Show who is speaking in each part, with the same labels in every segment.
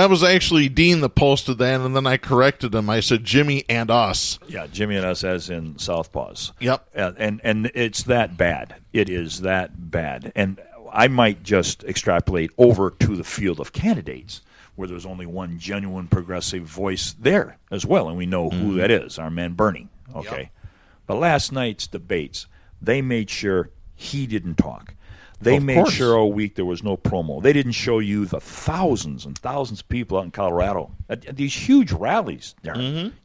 Speaker 1: That was actually Dean that posted that, and then I corrected him. I said Jimmy and us.
Speaker 2: Yeah, Jimmy and us as in Southpaws.
Speaker 1: Yep.
Speaker 2: And it's that bad. It is that bad. And I might just extrapolate over to the field of candidates where there's only one genuine progressive voice there as well, and we know who that is, our man Bernie. Okay. Yep. But last night's debates, they made sure he didn't talk. They made sure all week there was no promo. They didn't show you the thousands and thousands of people out in Colorado at these huge rallies.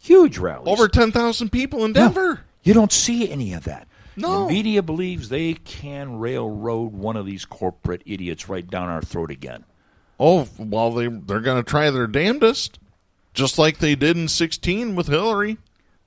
Speaker 2: Huge rallies.
Speaker 1: Over 10,000 people in Denver.
Speaker 2: No, you don't see any of that.
Speaker 1: No.
Speaker 2: The media believes they can railroad one of these corporate idiots right down our throat again.
Speaker 1: Oh, well, they're going to try their damnedest, just like they did in 2016 with Hillary.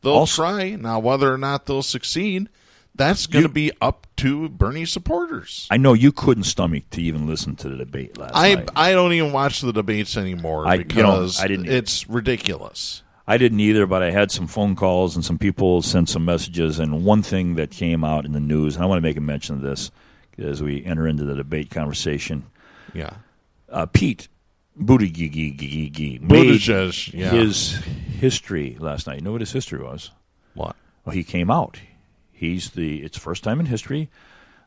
Speaker 1: They'll try. Now, whether or not they'll succeed, that's going to be up to Bernie supporters.
Speaker 2: I know you couldn't stomach to even listen to the debate last night.
Speaker 1: I don't even watch the debates anymore because it's ridiculous.
Speaker 2: I didn't either, but I had some phone calls and some people sent some messages. And one thing that came out in the news, and I want to make a mention of this as we enter into the debate conversation.
Speaker 1: Yeah.
Speaker 2: Pete Buttigieg made his history last night. You know what his history was?
Speaker 1: What?
Speaker 2: Well, he came out. It's the first time in history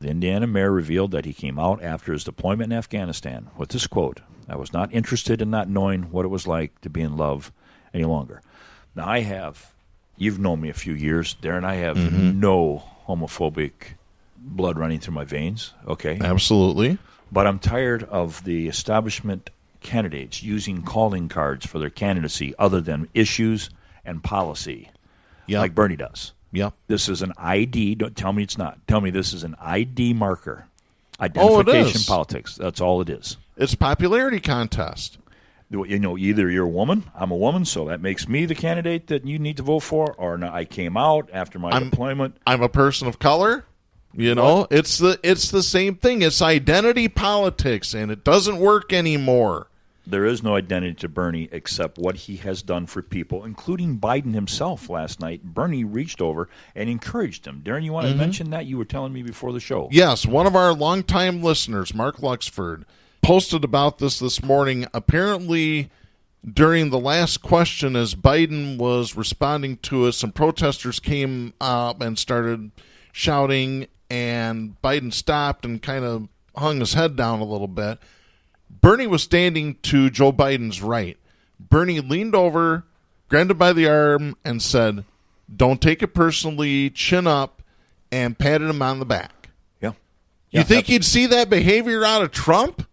Speaker 2: the Indiana mayor revealed that he came out after his deployment in Afghanistan with this quote, "I was not interested in not knowing what it was like to be in love any longer." Now, you've known me a few years, Darren. I have no homophobic blood running through my veins, okay?
Speaker 1: Absolutely.
Speaker 2: But I'm tired of the establishment candidates using calling cards for their candidacy other than issues and policy, like Bernie does.
Speaker 1: Yep.
Speaker 2: This is an ID. Don't tell me it's not. Tell me this is an ID marker. Identification politics. That's all it is.
Speaker 1: It's a popularity contest.
Speaker 2: You know, either you're a woman, I'm a woman, so that makes me the candidate that you need to vote for, or no, I came out after my deployment.
Speaker 1: I'm a person of color. You know, it's the same thing. It's identity politics, and it doesn't work anymore.
Speaker 2: There is no identity to Bernie except what he has done for people, including Biden himself last night. Bernie reached over and encouraged him. Darren, you want to mention that? You were telling me before the show.
Speaker 1: Yes, one of our longtime listeners, Mark Luxford, posted about this morning. Apparently, during the last question, as Biden was responding to it, some protesters came up and started shouting, and Biden stopped and kind of hung his head down a little bit. Bernie was standing to Joe Biden's right. Bernie leaned over, grabbed him by the arm, and said, "Don't take it personally, chin up," and patted him on the back.
Speaker 2: Yeah.
Speaker 1: You think you'd see that behavior out of Trump?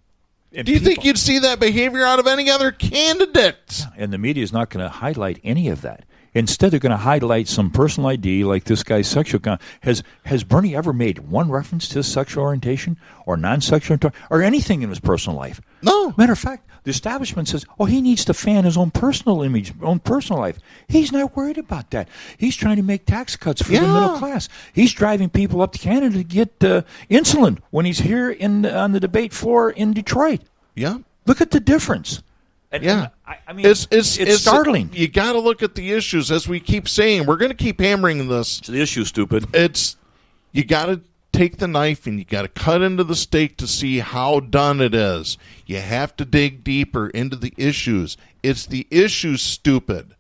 Speaker 1: Do you think you'd see that behavior out of any other candidate?
Speaker 2: And the media is not going to highlight any of that. Instead, they're going to highlight some personal ID, like this guy's sexual. Has Bernie ever made one reference to his sexual orientation or non-sexual or anything in his personal life?
Speaker 1: No.
Speaker 2: Matter of fact, the establishment says, he needs to fan his own personal image, own personal life. He's not worried about that. He's trying to make tax cuts for the middle class. He's driving people up to Canada to get insulin when he's here on the debate floor in Detroit.
Speaker 1: Yeah.
Speaker 2: Look at the difference.
Speaker 1: Yeah,
Speaker 2: I mean, it's startling.
Speaker 1: You got to look at the issues, as we keep saying. We're going to keep hammering this.
Speaker 2: It's the issue, stupid.
Speaker 1: You got to take the knife and you got to cut into the steak to see how done it is. You have to dig deeper into the issues. It's the issues, stupid.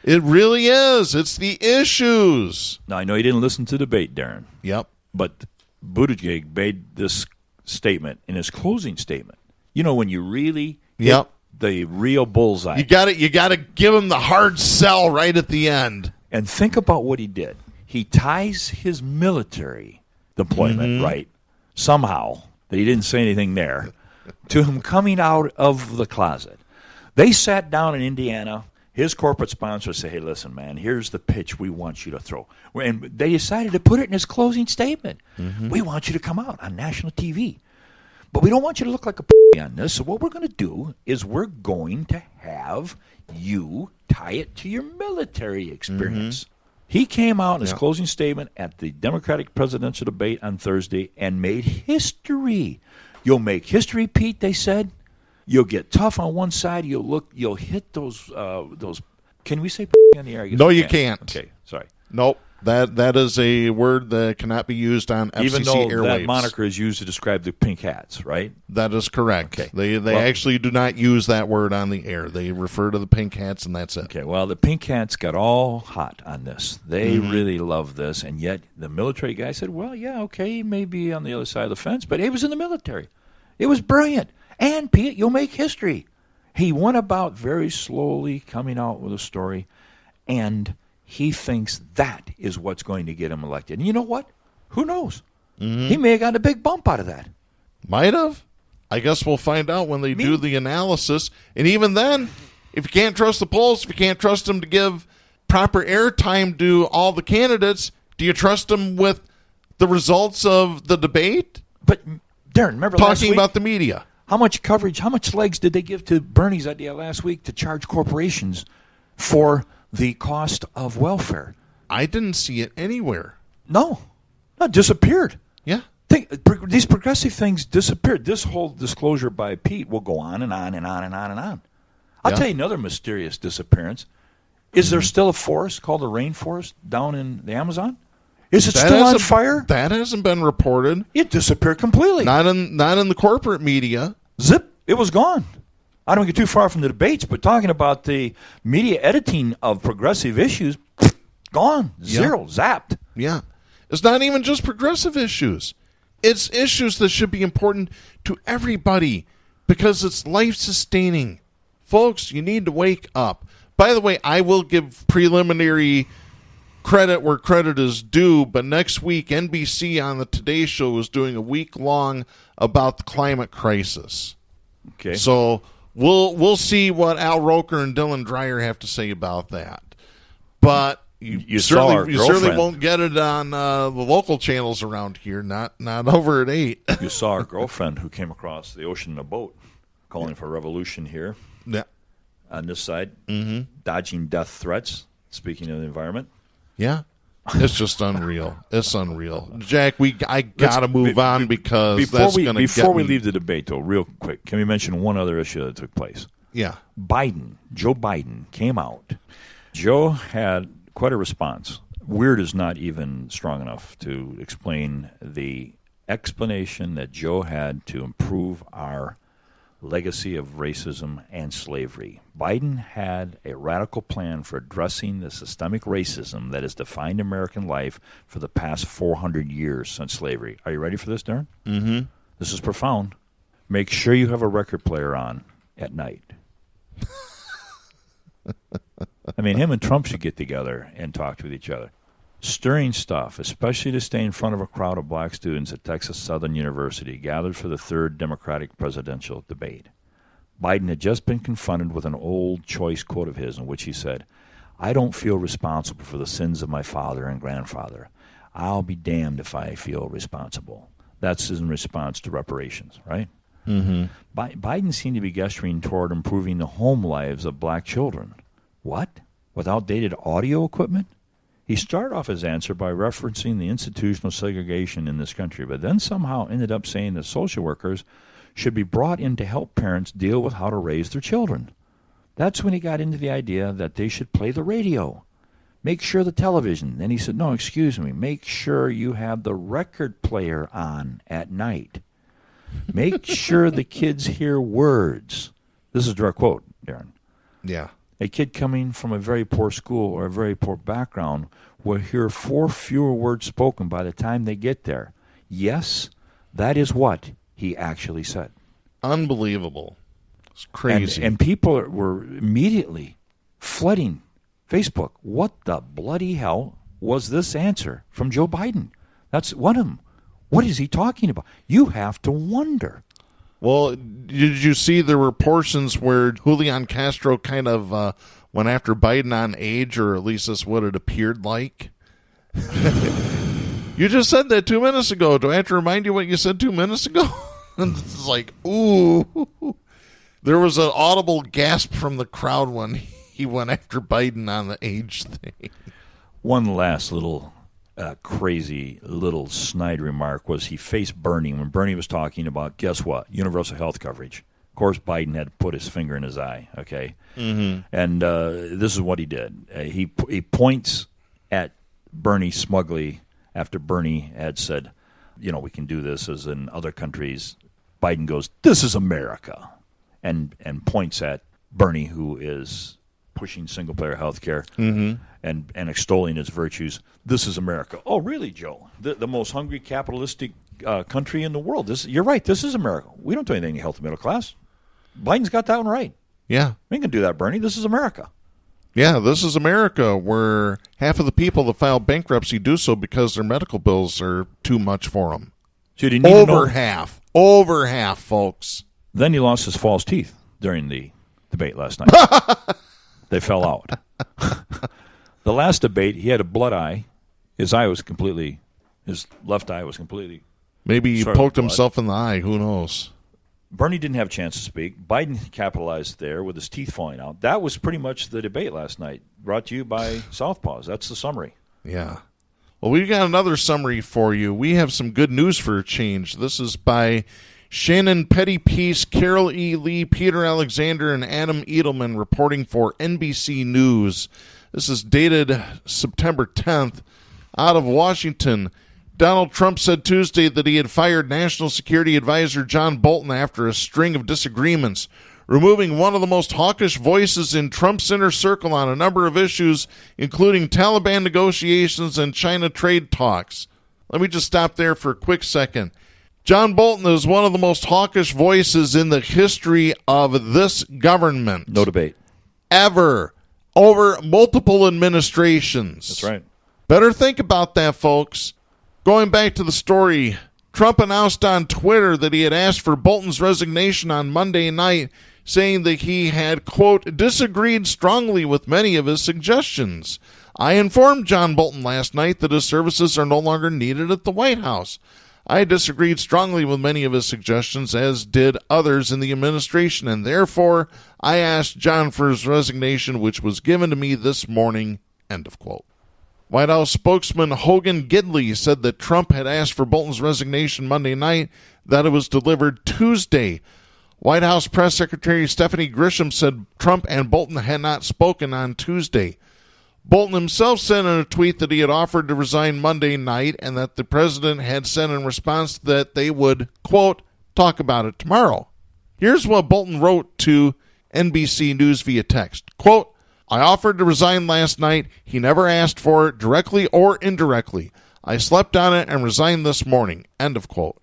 Speaker 1: It really is. It's the issues.
Speaker 2: Now, I know you didn't listen to the debate, Darren.
Speaker 1: Yep.
Speaker 2: But Buttigieg made this statement in his closing statement. You know, when you really
Speaker 1: Yep.
Speaker 2: The real bullseye.
Speaker 1: You got to give him the hard sell right at the end.
Speaker 2: And think about what he did. He ties his military deployment, right, somehow, that he didn't say anything there, to him coming out of the closet. They sat down in Indiana. His corporate sponsors say, "Hey, listen, man, here's the pitch we want you to throw." And they decided to put it in his closing statement. We want you to come out on national TV. But we don't want you to look like a on this. So what we're going to do is we're going to have you tie it to your military experience. He came out in his closing statement at the Democratic presidential debate on Thursday and made history. You'll make history, Pete, they said. You'll get tough on one side. You'll hit those. Can we say on the air?
Speaker 1: No, you can't.
Speaker 2: Okay, sorry.
Speaker 1: Nope. That is a word that cannot be used on FCC
Speaker 2: even though
Speaker 1: airwaves.
Speaker 2: That moniker is used to describe the pink hats, right?
Speaker 1: That is correct.
Speaker 2: Okay.
Speaker 1: They actually do not use that word on the air. They refer to the pink hats, and that's it.
Speaker 2: Okay, well, the pink hats got all hot on this. They really love this, and yet the military guy said, well, yeah, okay, he may be on the other side of the fence, but he was in the military. It was brilliant. And, Pete, you'll make history. He went about very slowly coming out with a story, and he thinks that is what's going to get him elected. And you know what? Who knows? He may have gotten a big bump out of that.
Speaker 1: Might have. I guess we'll find out when they do the analysis. And even then, if you can't trust the polls, if you can't trust them to give proper airtime to all the candidates, do you trust them with the results of the debate?
Speaker 2: But, Darren, remember last
Speaker 1: Talking
Speaker 2: week?
Speaker 1: about the media.
Speaker 2: How much coverage, how much legs did they give to Bernie's idea last week to charge corporations for the cost of welfare?
Speaker 1: I didn't see it anywhere.
Speaker 2: No, it disappeared.
Speaker 1: Yeah.
Speaker 2: These progressive things disappeared. This whole disclosure by Pete will go on and on and on and on and on. I'll tell you another mysterious disappearance. Is there still a forest called the rainforest down in the Amazon? Is it still on fire?
Speaker 1: That hasn't been reported.
Speaker 2: It disappeared completely.
Speaker 1: Not in the corporate media.
Speaker 2: Zip, it was gone. I don't get too far from the debates, but talking about the media editing of progressive issues, gone, zero, zapped.
Speaker 1: Yeah. It's not even just progressive issues. It's issues that should be important to everybody because it's life-sustaining. Folks, you need to wake up. By the way, I will give preliminary credit where credit is due, but next week NBC on the Today Show is doing a week-long about the climate crisis.
Speaker 2: Okay.
Speaker 1: So we'll see what Al Roker and Dylan Dreyer have to say about that. But you certainly won't get it on the local channels around here, not over at 8.
Speaker 2: You saw our girlfriend who came across the ocean in a boat calling for revolution here.
Speaker 1: Yeah.
Speaker 2: On this side, dodging death threats, speaking of the environment.
Speaker 1: Yeah. It's just unreal. It's unreal. Jack, I got to move on because that's going to
Speaker 2: Before we leave the debate, though, real quick, can we mention one other issue that took place?
Speaker 1: Yeah.
Speaker 2: Joe Biden came out. Joe had quite a response. Weird is not even strong enough to explain the explanation that Joe had to improve our legacy of racism and slavery. Biden had a radical plan for addressing the systemic racism that has defined American life for the past 400 years since slavery. Are you ready for this, Darren? Mm-hmm. This is profound. Make sure you have a record player on at night. I mean, him and Trump should get together and talk with each other. Stirring stuff, especially to stay in front of a crowd of black students at Texas Southern University gathered for the third Democratic presidential debate. Biden had just been confronted with an old choice quote of his in which he said, "I don't feel responsible for the sins of my father and grandfather. I'll be damned if I feel responsible." That's in response to reparations, right? Mm-hmm. Biden seemed to be gesturing toward improving the home lives of black children. What? With outdated audio equipment? He started off his answer by referencing the institutional segregation in this country, but then somehow ended up saying that social workers should be brought in to help parents deal with how to raise their children. That's when he got into the idea that they should play the radio. Make sure the television. Then he said, no, excuse me, make sure you have the record player on at night. Make sure the kids hear words. This is a direct quote, Darren.
Speaker 1: Yeah.
Speaker 2: A kid coming from a very poor school or a very poor background will hear 4 fewer words spoken by the time they get there. Yes, that is what he actually said.
Speaker 1: Unbelievable. It's crazy.
Speaker 2: And people were immediately flooding Facebook. What the bloody hell was this answer from Joe Biden? That's one of them. What is he talking about? You have to wonder.
Speaker 1: Well, did you see there were portions where Julian Castro kind of went after Biden on age, or at least that's what it appeared like? You just said that 2 minutes ago. Do I have to remind you what you said 2 minutes ago? It's like, ooh. There was an audible gasp from the crowd when he went after Biden on the age thing.
Speaker 2: One last little crazy little snide remark was he faced Bernie when Bernie was talking about, guess what, universal health coverage. Of course, Biden had to put his finger in his eye, okay? Mm-hmm. And this is what he did. He points at Bernie smugly, after Bernie had said, we can do this as in other countries, Biden goes, "This is America," and points at Bernie, who is pushing single-payer health care and extolling its virtues. "This is America." "Oh, really, Joe? The most hungry capitalistic country in the world. You're right. This is America. We don't do anything to help the middle class. Biden's got that one right.
Speaker 1: Yeah.
Speaker 2: We can do that, Bernie. This is America."
Speaker 1: Yeah, this is America, where half of the people that file bankruptcy do so because their medical bills are too much for them.
Speaker 2: So you didn't need to know.
Speaker 1: Over half, folks.
Speaker 2: Then he lost his false teeth during the debate last night. They fell out. The last debate, he had a blood eye. His left eye was completely...
Speaker 1: Maybe he poked himself in the eye. Who knows?
Speaker 2: Bernie didn't have a chance to speak. Biden capitalized there with his teeth falling out. That was pretty much the debate last night, brought to you by Southpaws. That's the summary.
Speaker 1: Yeah. Well, we've got another summary for you. We have some good news for a change. This is by Shannon Pettypiece, Carol E. Lee, Peter Alexander, and Adam Edelman reporting for NBC News. This is dated September 10th. Out of Washington, Donald Trump said Tuesday that he had fired National Security Advisor John Bolton after a string of disagreements, removing one of the most hawkish voices in Trump's inner circle on a number of issues, including Taliban negotiations and China trade talks. Let me just stop there for a quick second. John Bolton is one of the most hawkish voices in the history of this government.
Speaker 2: No debate.
Speaker 1: Ever. Over multiple administrations.
Speaker 2: That's right.
Speaker 1: Better think about that, folks. Going back to the story, Trump announced on Twitter that he had asked for Bolton's resignation on Monday night, saying that he had, quote, disagreed strongly with many of his suggestions. "I informed John Bolton last night that his services are no longer needed at the White House. I disagreed strongly with many of his suggestions, as did others in the administration, and therefore I asked John for his resignation, which was given to me this morning," end of quote. White House spokesman Hogan Gidley said that Trump had asked for Bolton's resignation Monday night, that it was delivered Tuesday. White House Press Secretary Stephanie Grisham said Trump and Bolton had not spoken on Tuesday. Bolton himself said in a tweet that he had offered to resign Monday night and that the president had said in response that they would, quote, talk about it tomorrow. Here's what Bolton wrote to NBC News via text. Quote, "I offered to resign last night. He never asked for it, directly or indirectly. I slept on it and resigned this morning." End of quote.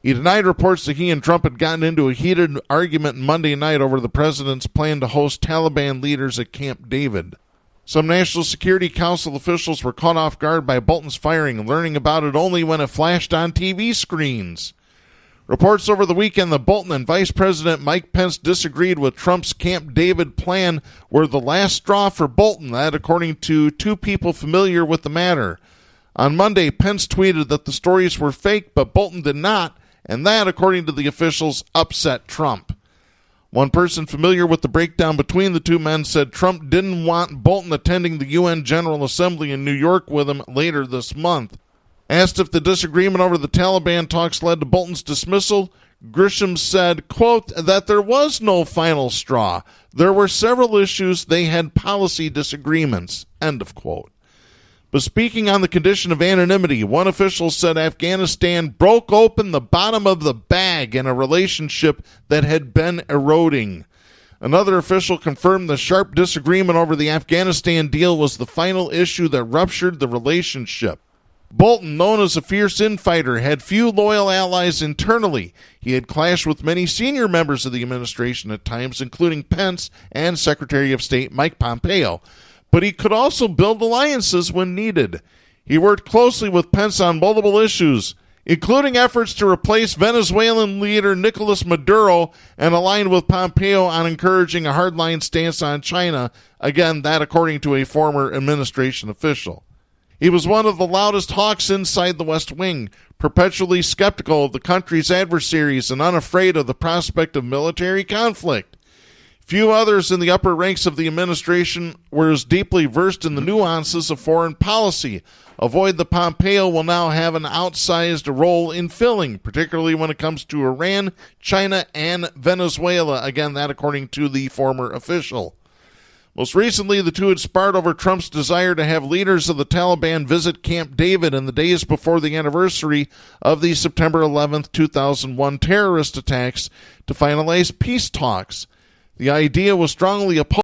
Speaker 1: He denied reports that he and Trump had gotten into a heated argument Monday night over the president's plan to host Taliban leaders at Camp David. Some National Security Council officials were caught off guard by Bolton's firing, learning about it only when it flashed on TV screens. Reports over the weekend that Bolton and Vice President Mike Pence disagreed with Trump's Camp David plan were the last straw for Bolton, that according to two people familiar with the matter. On Monday, Pence tweeted that the stories were fake, but Bolton did not, and that, according to the officials, upset Trump. One person familiar with the breakdown between the two men said Trump didn't want Bolton attending the UN General Assembly in New York with him later this month. Asked if the disagreement over the Taliban talks led to Bolton's dismissal, Grisham said, quote, that there was no final straw. There were several issues they had policy disagreements, end of quote. But speaking on the condition of anonymity, one official said Afghanistan broke open the bottom of the bag in a relationship that had been eroding. Another official confirmed the sharp disagreement over the Afghanistan deal was the final issue that ruptured the relationship. Bolton, known as a fierce infighter, had few loyal allies internally. He had clashed with many senior members of the administration at times, including Pence and Secretary of State Mike Pompeo. But he could also build alliances when needed. He worked closely with Pence on multiple issues, including efforts to replace Venezuelan leader Nicolas Maduro, and aligned with Pompeo on encouraging a hardline stance on China, again, that according to a former administration official. He was one of the loudest hawks inside the West Wing, perpetually skeptical of the country's adversaries and unafraid of the prospect of military conflict. Few others in the upper ranks of the administration were as deeply versed in the nuances of foreign policy, a void that Pompeo will now have an outsized role in filling, particularly when it comes to Iran, China, and Venezuela. Again, that according to the former official. Most recently, the two had sparred over Trump's desire to have leaders of the Taliban visit Camp David in the days before the anniversary of the September 11th, 2001 terrorist attacks to finalize peace talks. The idea was strongly opposed